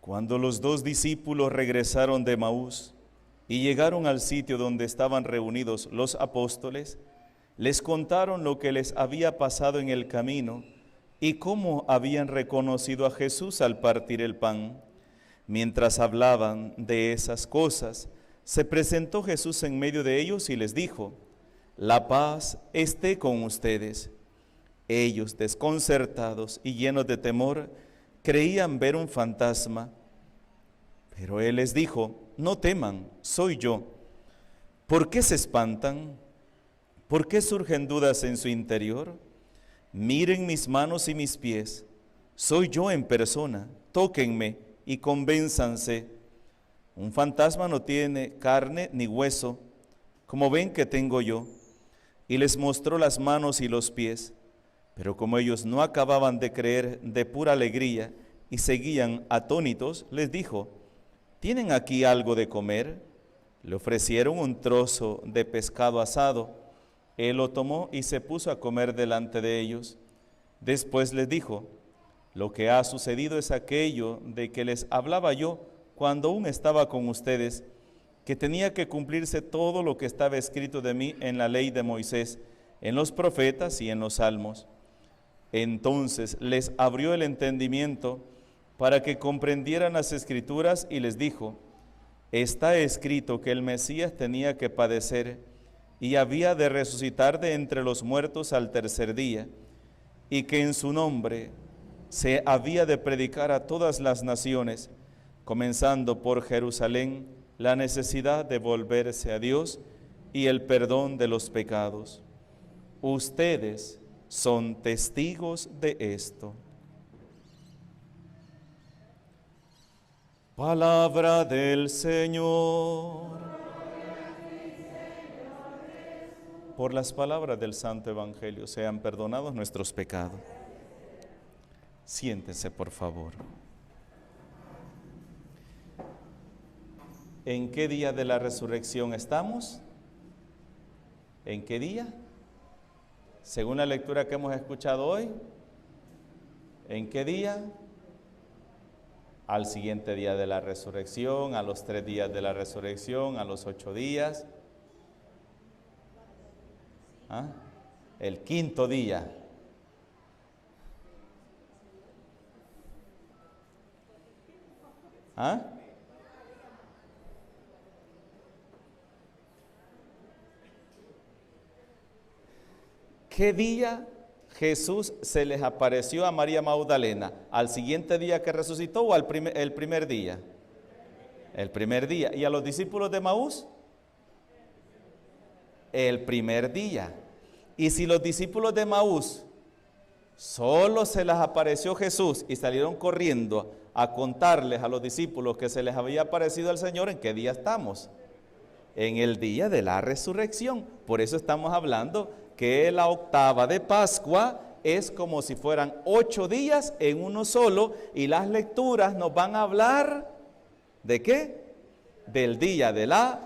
Cuando los dos discípulos regresaron de Emaús y llegaron al sitio donde estaban reunidos los apóstoles, les contaron lo que les había pasado en el camino y cómo habían reconocido a Jesús al partir el pan. Mientras hablaban de esas cosas, se presentó Jesús en medio de ellos y les dijo: «La paz esté con ustedes». Ellos, desconcertados y llenos de temor, creían ver un fantasma. Pero él les dijo: «No teman, soy yo». ¿Por qué se espantan? ¿Por qué surgen dudas en su interior? Miren mis manos y mis pies, soy yo en persona, tóquenme y convénzanse. Un fantasma no tiene carne ni hueso, como ven que tengo yo. Y les mostró las manos y los pies. Pero como ellos no acababan de creer de pura alegría y seguían atónitos, les dijo: ¿tienen aquí algo de comer? Le ofrecieron un trozo de pescado asado. Él lo tomó y se puso a comer delante de ellos. Después les dijo: lo que ha sucedido es aquello de que les hablaba yo cuando aún estaba con ustedes, que tenía que cumplirse todo lo que estaba escrito de mí en la ley de Moisés, en los profetas y en los salmos. Entonces les abrió el entendimiento para que comprendieran las Escrituras y les dijo: está escrito que el Mesías tenía que padecer y había de resucitar de entre los muertos al tercer día, y que en su nombre se había de predicar a todas las naciones, comenzando por Jerusalén, la necesidad de volverse a Dios y el perdón de los pecados. Ustedes son testigos de esto. Palabra del Señor. Por las palabras del Santo Evangelio sean perdonados nuestros pecados. Siéntense, por favor. ¿En qué día de la resurrección estamos? ¿En qué día? Según la lectura que hemos escuchado hoy, ¿en qué día? Al siguiente día de la resurrección, a los 3 días de la resurrección, a los 8 días. ¿Ah? El quinto día. ¿Ah? ¿Qué día Jesús se les apareció a María Magdalena? ¿Al siguiente día que resucitó o el primer día? El primer día. ¿Y a los discípulos de Emaús? El primer día. Y si los discípulos de Emaús solo se les apareció Jesús y salieron corriendo a contarles a los discípulos que se les había aparecido el Señor, ¿en qué día estamos? En el día de la resurrección. Por eso estamos hablando que la octava de Pascua es como si fueran 8 días en uno solo, y las lecturas nos van a hablar ¿de qué? Del día de la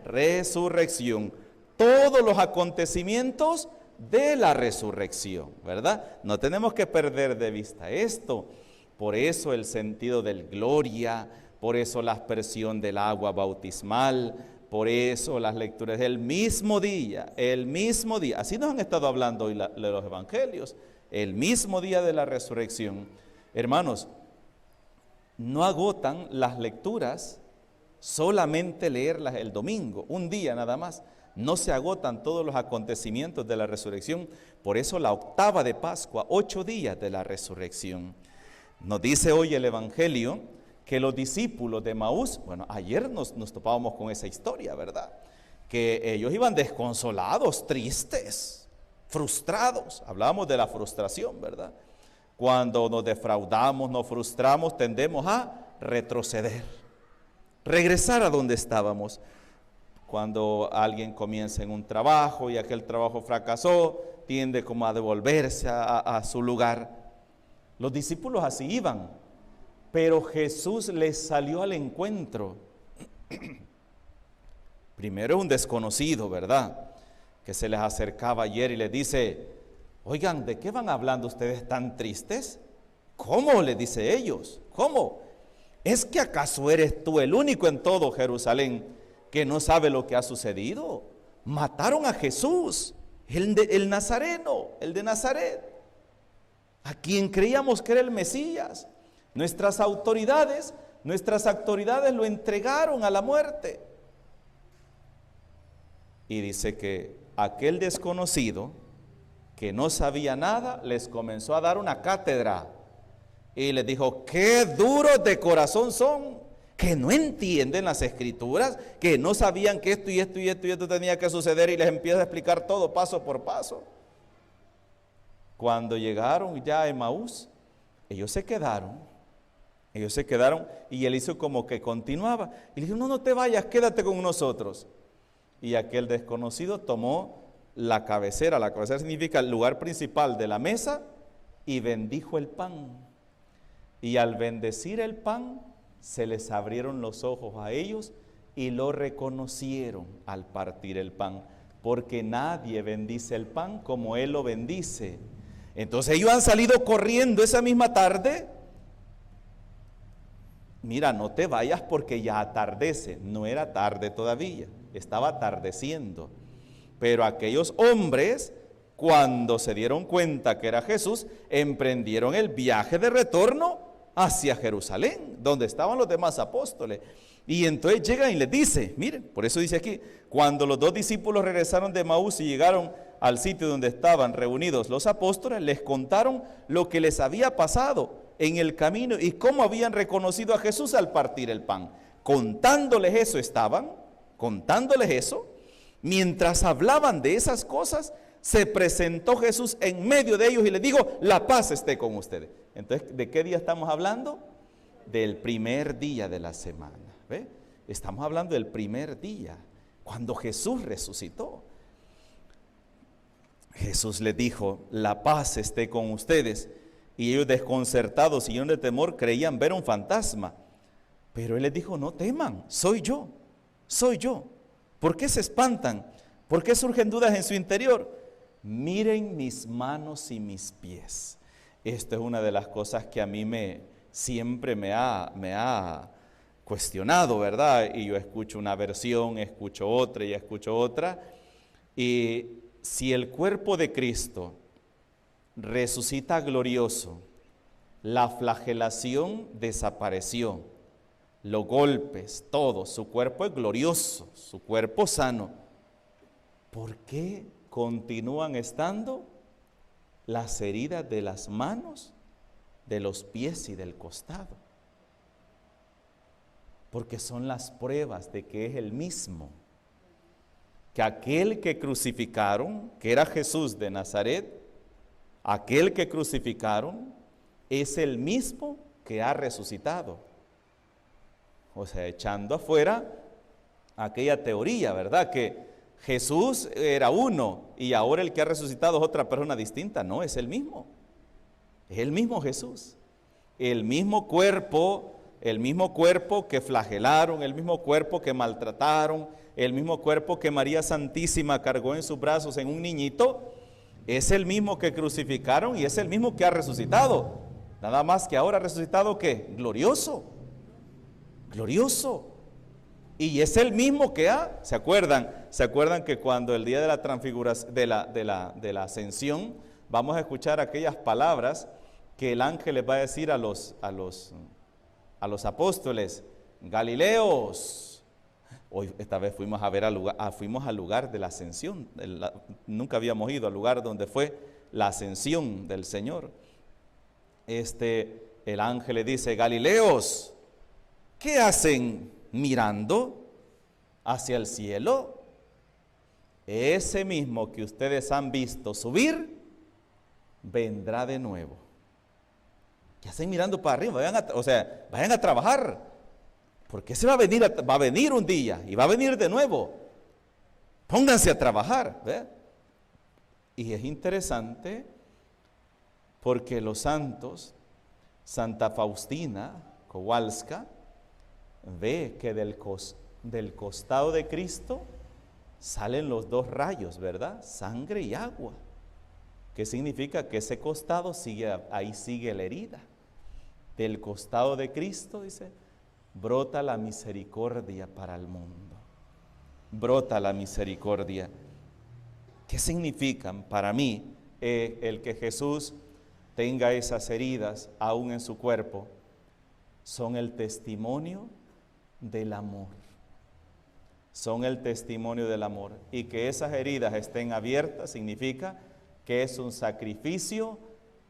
resurrección. Todos los acontecimientos de la resurrección, ¿verdad? No tenemos que perder de vista esto. Por eso el sentido del gloria, por eso la aspersión del agua bautismal, por eso las lecturas del mismo día, así nos han estado hablando hoy de los evangelios, el mismo día de la resurrección. Hermanos, no agotan las lecturas solamente leerlas el domingo, un día nada más. No se agotan todos los acontecimientos de la resurrección. Por eso la octava de Pascua, 8 días de la resurrección. Nos dice hoy el Evangelio que los discípulos de Emaús, bueno, ayer nos topábamos con esa historia, ¿verdad? Que ellos iban desconsolados, tristes, frustrados. Hablábamos de la frustración, ¿verdad? Cuando nos defraudamos, nos frustramos, tendemos a retroceder, regresar a donde estábamos. Cuando alguien comienza en un trabajo y aquel trabajo fracasó, tiende como a devolverse a su lugar. Los discípulos así iban, pero Jesús les salió al encuentro. Primero un desconocido, ¿verdad?, que se les acercaba ayer y les dice: oigan, ¿de qué van hablando ustedes tan tristes? ¿Cómo? Les dice ellos, ¿cómo? ¿Es que acaso eres tú el único en todo Jerusalén que no sabe lo que ha sucedido? Mataron a Jesús, el nazareno, el de Nazaret, a quien creíamos que era el Mesías. Nuestras autoridades lo entregaron a la muerte. Y dice que aquel desconocido que no sabía nada les comenzó a dar una cátedra y les dijo: qué duros de corazón son, que no entienden las escrituras, que no sabían que esto y esto y esto y esto tenía que suceder, y les empieza a explicar todo paso por paso. Cuando llegaron ya a Emaús, ellos se quedaron y él hizo como que continuaba y le dijo: no te vayas, quédate con nosotros. Y aquel desconocido tomó la cabecera significa el lugar principal de la mesa, y bendijo el pan. Y al bendecir el pan, se les abrieron los ojos a ellos y lo reconocieron al partir el pan, porque nadie bendice el pan como él lo bendice. Entonces ellos han salido corriendo esa misma tarde. Mira, no te vayas porque ya atardece. No era tarde todavía, estaba atardeciendo. Pero aquellos hombres, cuando se dieron cuenta que era Jesús, emprendieron el viaje de retorno hacia Jerusalén, donde estaban los demás apóstoles. Y entonces llegan y les dice, miren, por eso dice aquí: cuando los 2 discípulos regresaron de Emaús y llegaron al sitio donde estaban reunidos los apóstoles, les contaron lo que les había pasado en el camino y cómo habían reconocido a Jesús al partir el pan. Contándoles eso, mientras hablaban de esas cosas, se presentó Jesús en medio de ellos y les dijo: la paz esté con ustedes. Entonces, ¿de qué día estamos hablando? Del primer día de la semana. ¿Ve? Estamos hablando del primer día, cuando Jesús resucitó. Jesús les dijo: la paz esté con ustedes. Y ellos, desconcertados y llenos de temor, creían ver un fantasma. Pero él les dijo: no teman, soy yo. ¿Por qué se espantan? ¿Por qué surgen dudas en su interior? Miren mis manos y mis pies. Esto es una de las cosas que a mí siempre me ha cuestionado, ¿verdad? Y yo escucho una versión, escucho otra y escucho otra. Y si el cuerpo de Cristo resucita glorioso, la flagelación desapareció, los golpes, todo, su cuerpo es glorioso, su cuerpo sano, ¿por qué continúan estando las heridas de las manos, de los pies y del costado? Porque son las pruebas de que es el mismo, que aquel que crucificaron, que era Jesús de Nazaret, aquel que crucificaron es el mismo que ha resucitado. O sea, echando afuera aquella teoría, ¿verdad? Que Jesús era uno y ahora el que ha resucitado es otra persona distinta. No, es el mismo Jesús. El mismo cuerpo que flagelaron, el mismo cuerpo que maltrataron, el mismo cuerpo que María Santísima cargó en sus brazos en un niñito, es el mismo que crucificaron y es el mismo que ha resucitado. Nada más que ahora ha resucitado, ¿qué? Glorioso. Y es el mismo que ¿se acuerdan que cuando el día de la transfiguración, de la ascensión, vamos a escuchar aquellas palabras que el ángel les va a decir a los apóstoles: Galileos. Hoy, esta vez fuimos al lugar de la ascensión. Nunca habíamos ido al lugar donde fue la ascensión del Señor. El ángel le dice: Galileos, ¿qué hacen mirando hacia el cielo? Ese mismo que ustedes han visto subir, vendrá de nuevo. ¿Qué hacen mirando para arriba? Vayan a trabajar. Porque va a venir un día y va a venir de nuevo. Pónganse a trabajar, ¿ve? Y es interesante porque los santos, Santa Faustina Kowalska, ve que del costado de Cristo salen los 2 rayos, ¿verdad? Sangre y agua. ¿Qué significa? Que ese costado ahí sigue la herida. Del costado de Cristo, dice, brota la misericordia para el mundo. Brota la misericordia. ¿Qué significan para mí el que Jesús tenga esas heridas aún en su cuerpo? Son el testimonio del amor. Son el testimonio del amor. Y que esas heridas estén abiertas significa que es un sacrificio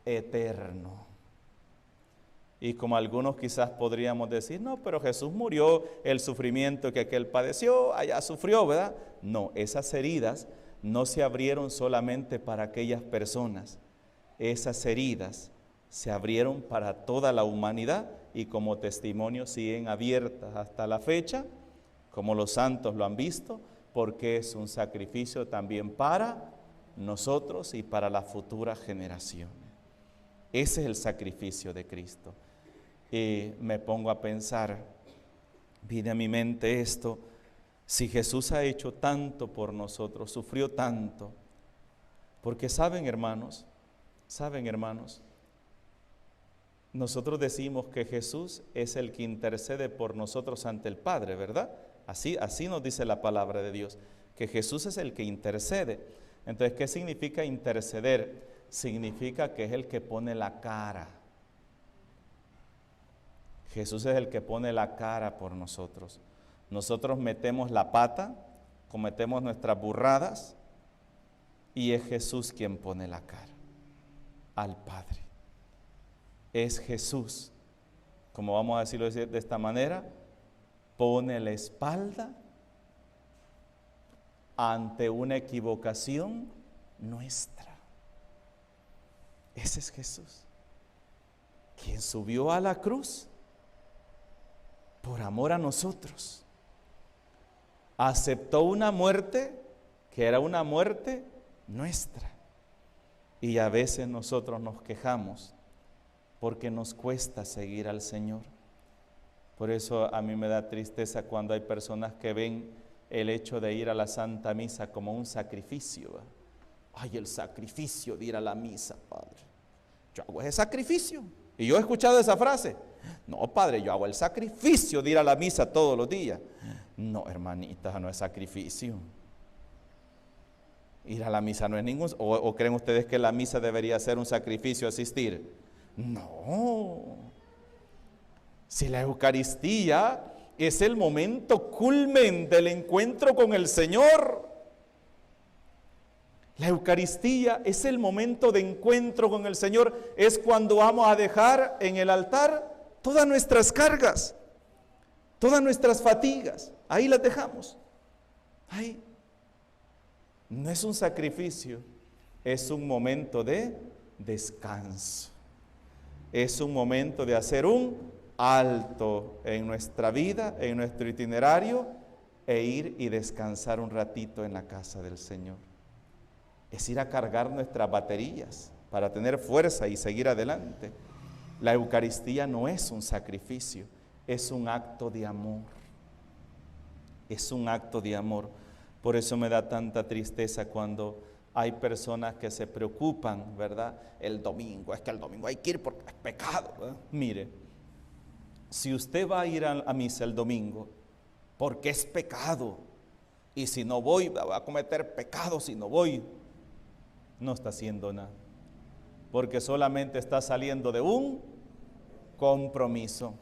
eterno. Y como algunos quizás podríamos decir, no, pero Jesús murió, el sufrimiento que aquel padeció, allá sufrió, ¿verdad? No, esas heridas no se abrieron solamente para aquellas personas. Esas heridas se abrieron para toda la humanidad y como testimonio siguen abiertas hasta la fecha, como los santos lo han visto, porque es un sacrificio también para nosotros y para las futuras generaciones. Ese es el sacrificio de Cristo. Y me pongo a pensar, viene a mi mente esto, si Jesús ha hecho tanto por nosotros, sufrió tanto, porque saben hermanos, nosotros decimos que Jesús es el que intercede por nosotros ante el Padre, ¿verdad? Así nos dice la palabra de Dios, que Jesús es el que intercede. Entonces, ¿qué significa interceder? Significa que es el que pone la cara. Jesús es el que pone la cara por nosotros. Nosotros metemos la pata, cometemos nuestras burradas y es Jesús quien pone la cara al Padre. Es Jesús, como vamos a decirlo de esta manera, pone la espalda ante una equivocación nuestra. Ese es Jesús, quien subió a la cruz por amor a nosotros. Aceptó una muerte que era una muerte nuestra. Y a veces nosotros nos quejamos porque nos cuesta seguir al Señor. Por eso a mí me da tristeza cuando hay personas que ven el hecho de ir a la Santa Misa como un sacrificio. Ay, el sacrificio de ir a la misa, Padre. Yo hago ese sacrificio. Y yo he escuchado esa frase. No, Padre, yo hago el sacrificio de ir a la misa todos los días. No, hermanita, no es sacrificio. Ir a la misa no es ningún... ¿O creen ustedes que la misa debería ser un sacrificio asistir? No. Si la Eucaristía es el momento culmen del encuentro con el Señor. La Eucaristía es el momento de encuentro con el Señor. Es cuando vamos a dejar en el altar todas nuestras cargas, todas nuestras fatigas. Ahí las dejamos. Ahí. No es un sacrificio, es un momento de descanso. Es un momento de hacer un alto en nuestra vida, en nuestro itinerario, e ir y descansar un ratito en la casa del Señor. Es ir a cargar nuestras baterías para tener fuerza y seguir adelante. La Eucaristía no es un sacrificio, es un acto de amor. Es un acto de amor. Por eso me da tanta tristeza cuando hay personas que se preocupan, ¿verdad? El domingo, es que el domingo hay que ir porque es pecado, ¿verdad? Mire, si usted va a ir a misa el domingo porque es pecado, y si no voy, voy a cometer pecado si no voy, no está haciendo nada, porque solamente está saliendo de un compromiso.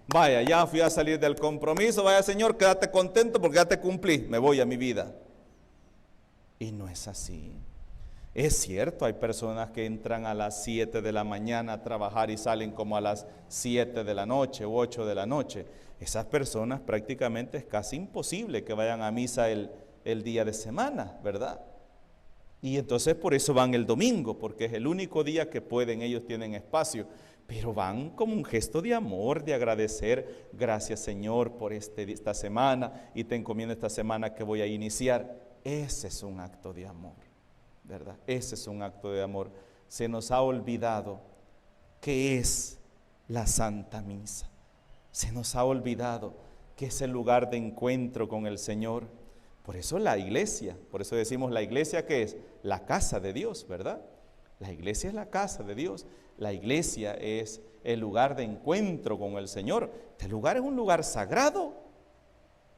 Vaya, ya fui a salir del compromiso, vaya Señor, quédate contento porque ya te cumplí, me voy a mi vida. Y no es así. Es cierto, hay personas que entran a las 7 de la mañana a trabajar y salen como a las 7 de la noche u 8 de la noche. Esas personas prácticamente es casi imposible que vayan a misa el día de semana, ¿verdad? Y entonces por eso van el domingo, porque es el único día que pueden, ellos tienen espacio. Pero van como un gesto de amor, de agradecer, gracias Señor por esta semana y te encomiendo esta semana que voy a iniciar. Ese es un acto de amor, ¿verdad? Ese es un acto de amor. Se nos ha olvidado qué es la Santa Misa. Se nos ha olvidado que es el lugar de encuentro con el Señor. Por eso la iglesia, por eso decimos la iglesia que es la casa de Dios, ¿verdad? La iglesia es la casa de Dios. La iglesia es el lugar de encuentro con el Señor. Este lugar es un lugar sagrado.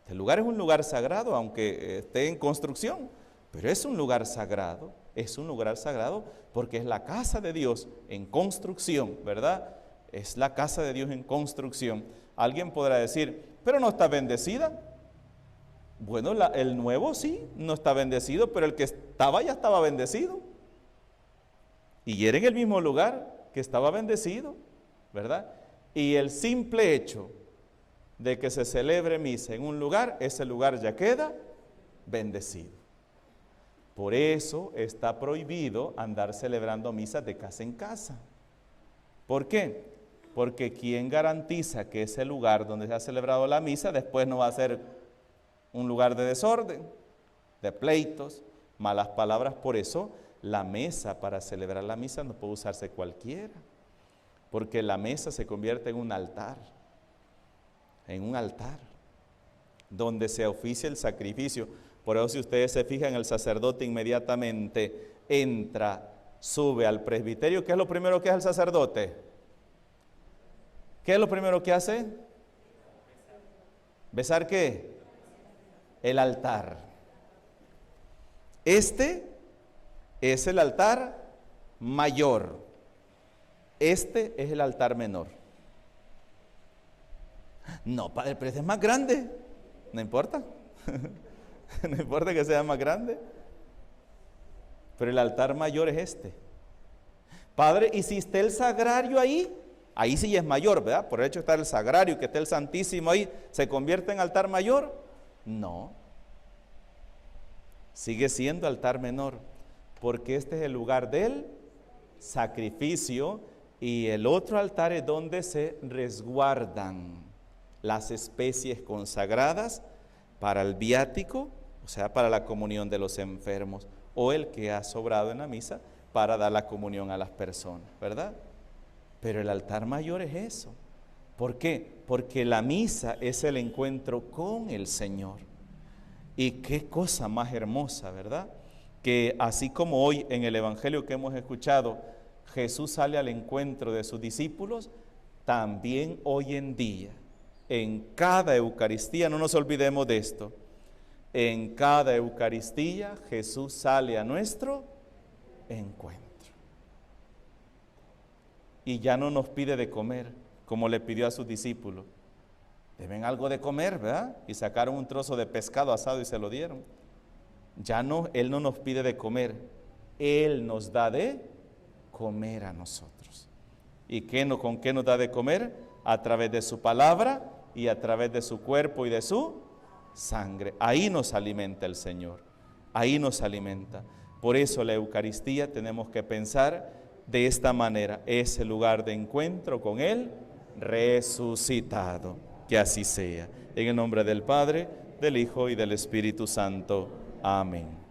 Este lugar es un lugar sagrado, aunque esté en construcción, pero es un lugar sagrado. Es un lugar sagrado porque es la casa de Dios en construcción, ¿verdad? Es la casa de Dios en construcción. Alguien podrá decir, pero no está bendecida. Bueno, el nuevo sí, no está bendecido, pero el que estaba ya estaba bendecido. Y era en el mismo lugar que estaba bendecido, ¿verdad? Y el simple hecho de que se celebre misa en un lugar, ese lugar ya queda bendecido. Por eso está prohibido andar celebrando misas de casa en casa. ¿Por qué? Porque ¿quién garantiza que ese lugar donde se ha celebrado la misa después no va a ser un lugar de desorden, de pleitos, malas palabras? Por eso la mesa para celebrar la misa no puede usarse cualquiera, porque la mesa se convierte en un altar donde se oficia el sacrificio. Por eso si ustedes se fijan, el sacerdote inmediatamente entra, sube al presbiterio. ¿Qué es lo primero que hace el sacerdote? ¿Qué es lo primero que hace? ¿Besar qué? El altar. Este es el altar mayor. Este es el altar menor. No, padre, pero este es más grande. No importa. No importa que sea más grande. Pero el altar mayor es este. Padre, ¿y si está el sagrario ahí? Ahí sí es mayor, ¿verdad? Por el hecho de estar el sagrario, que esté el Santísimo ahí, ¿se convierte en altar mayor? No. Sigue siendo altar menor, porque este es el lugar del sacrificio y el otro altar es donde se resguardan las especies consagradas para el viático, o sea, para la comunión de los enfermos, o el que ha sobrado en la misa para dar la comunión a las personas, ¿verdad? Pero el altar mayor es eso. ¿Por qué? Porque la misa es el encuentro con el Señor. Y qué cosa más hermosa, ¿verdad? Que así como hoy en el Evangelio que hemos escuchado, Jesús sale al encuentro de sus discípulos, también hoy en día, en cada Eucaristía, no nos olvidemos de esto, en cada Eucaristía Jesús sale a nuestro encuentro. Y ya no nos pide de comer, como le pidió a sus discípulos. Deben algo de comer, ¿verdad? Y sacaron un trozo de pescado asado y se lo dieron. Ya no, Él no nos pide de comer, Él nos da de comer a nosotros. ¿Y con qué nos da de comer? A través de su palabra y a través de su cuerpo y de su sangre. Ahí nos alimenta el Señor, ahí nos alimenta. Por eso la Eucaristía tenemos que pensar de esta manera, es el lugar de encuentro con Él resucitado. Que así sea. En el nombre del Padre, del Hijo y del Espíritu Santo. Amén.